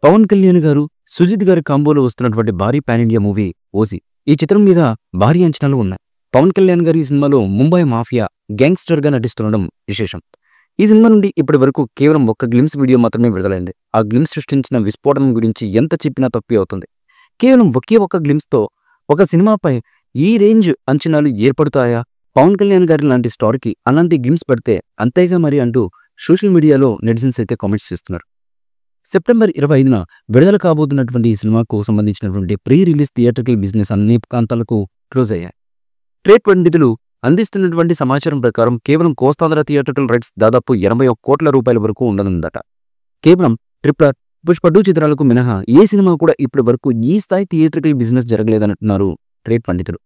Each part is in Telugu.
పవన్ కళ్యాణ్ గారు, సుజిత్ గారి కాంబోలో వస్తున్నటువంటి భారీ పాన్ ఇండియా మూవీ 'ఓజీ'. ఈ చిత్రం మీద భారీ అంచనాలు ఉన్నాయి. పవన్ కళ్యాణ్ గారు ఈ సినిమాలో ముంబై మాఫియా గ్యాంగ్స్టర్ గా నటిస్తుండడం విశేషం. ఈ సినిమా నుండి ఇప్పటి వరకు కేవలం ఒక్క గ్లిమ్స్ వీడియో మాత్రమే విడుదలైంది. ఆ గ్లిమ్స్ సృష్టించిన విస్ఫోటనం గురించి ఎంత చెప్పినా తప్పే అవుతుంది. కేవలం ఒకే ఒక్క గ్లిమ్స్ తో ఒక సినిమాపై ఈ రేంజ్ అంచనాలు ఏర్పడుతాయా? పవన్ కళ్యాణ్ గారి లాంటి స్టార్కి అలాంటి గ్లిమ్స్ పడితే అంతేగా మరి అంటూ సోషల్ మీడియాలో నెటిజన్స్ అయితే కామెంట్స్ చేస్తున్నారు. సెప్టెంబర్ 25న విడుదల కాబోతున్నటువంటి ఈ సినిమాకు సంబంధించినటువంటి ప్రీ రిలీజ్ థియేట్రికల్ బిజినెస్ అన్ని ప్రాంతాలకు క్లోజ్ అయ్యాయి. ట్రేడ్ పండితులు అందిస్తున్నటువంటి సమాచారం ప్రకారం కేవలం కోస్తాంధ్ర థియేట్రికల్ రైట్స్ దాదాపు 81 కోట్ల రూపాయల వరకు ఉండనుందట. కేవలం ట్రిపుల్ ఆర్, పుష్ప 2 చిత్రాలకు మినహా ఏ సినిమా కూడా ఇప్పటి వరకు ఈ స్థాయి థియేట్రికల్ బిజినెస్ జరగలేదంటున్నారు ట్రేడ్ పండితులు.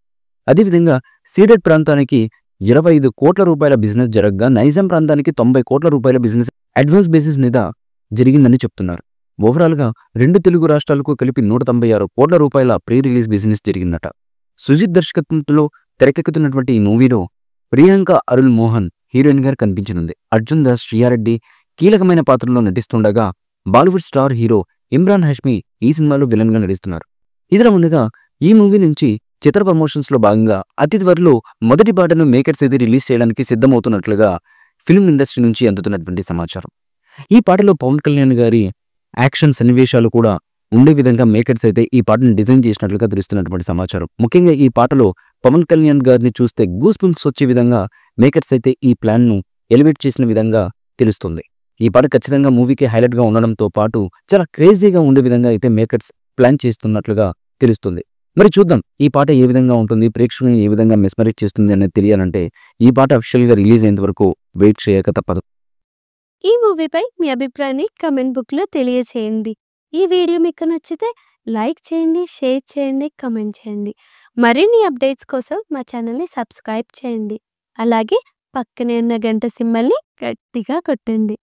అదేవిధంగా సీడెడ్ ప్రాంతానికి 25 కోట్ల రూపాయల బిజినెస్ జరగగా నైజాం ప్రాంతానికి 90 కోట్ల రూపాయల బిజినెస్ అడ్వాన్స్ బేసిస్ మీద జరిగిందని చెప్తున్నారు. ఓవరాల్గా 2 తెలుగు రాష్ట్రాలకు కలిపి 196 కోట్ల రూపాయల ప్రీ రిలీజ్ బిజినెస్ జరిగిందట. సుజిత్ దర్శకత్వంలో తెరకెక్కుతున్నటువంటి ఈ మూవీలో ప్రియాంక అరుల్ మోహన్ హీరోయిన్ గారు కనిపించనుంది. అర్జున్ దాస్, శ్రీయారెడ్డి కీలకమైన పాత్రలో నటిస్తుండగా బాలీవుడ్ స్టార్ హీరో ఇమ్రాన్ హాష్మి ఈ సినిమాలో విలన్ గా నటిస్తున్నారు. ఇదిలా ఉండగా ఈ మూవీ నుంచి చిత్ర ప్రమోషన్స్ లో భాగంగా అతి త్వరలో మొదటి పాటను మేకర్స్ అయితే రిలీజ్ చేయడానికి సిద్ధమవుతున్నట్లుగా ఫిల్మ్ ఇండస్ట్రీ నుంచి అందుతున్నటువంటి సమాచారం. ఈ పాటలో పవన్ కళ్యాణ్ గారి యాక్షన్ సన్నివేశాలు కూడా ఉండే విధంగా మేకర్స్ అయితే ఈ పాటను డిజైన్ చేసినట్లుగా తెలుస్తున్నటువంటి సమాచారం. ముఖ్యంగా ఈ పాటలో పవన్ కళ్యాణ్ గారిని చూస్తే గూస్ బంప్స్ వచ్చే విధంగా మేకర్స్ అయితే ఈ ప్లాన్ ను ఎలివేట్ చేసిన విధంగా తెలుస్తుంది. ఈ పాట ఖచ్చితంగా మూవీకి హైలైట్ గా ఉండడంతో పాటు చాలా క్రేజీగా ఉండే విధంగా అయితే మేకర్స్ ప్లాన్ చేస్తున్నట్లుగా తెలుస్తుంది. మరి చూద్దాం ఈ పాట ఏ విధంగా ఉంటుంది, ప్రేక్షకులను ఏ విధంగా మెస్మరైజ్ చేస్తుంది అనేది తెలియాలంటే ఈ పాట అఫీషియల్ గా రిలీజ్ అయ్యేంత వరకు వెయిట్ చేయక తప్పదు. ఈ మూవీపై మీ అభిప్రాయాన్ని కమెంట్ బుక్లో తెలియచేయండి. ఈ వీడియో మీకు నచ్చితే లైక్ చేయండి, షేర్ చేయండి, కమెంట్ చేయండి. మరిన్ని అప్డేట్స్ కోసం మా ఛానల్ని సబ్స్క్రైబ్ చేయండి. అలాగే పక్కనే ఉన్న గంట సింబల్ని గట్టిగా కొట్టండి.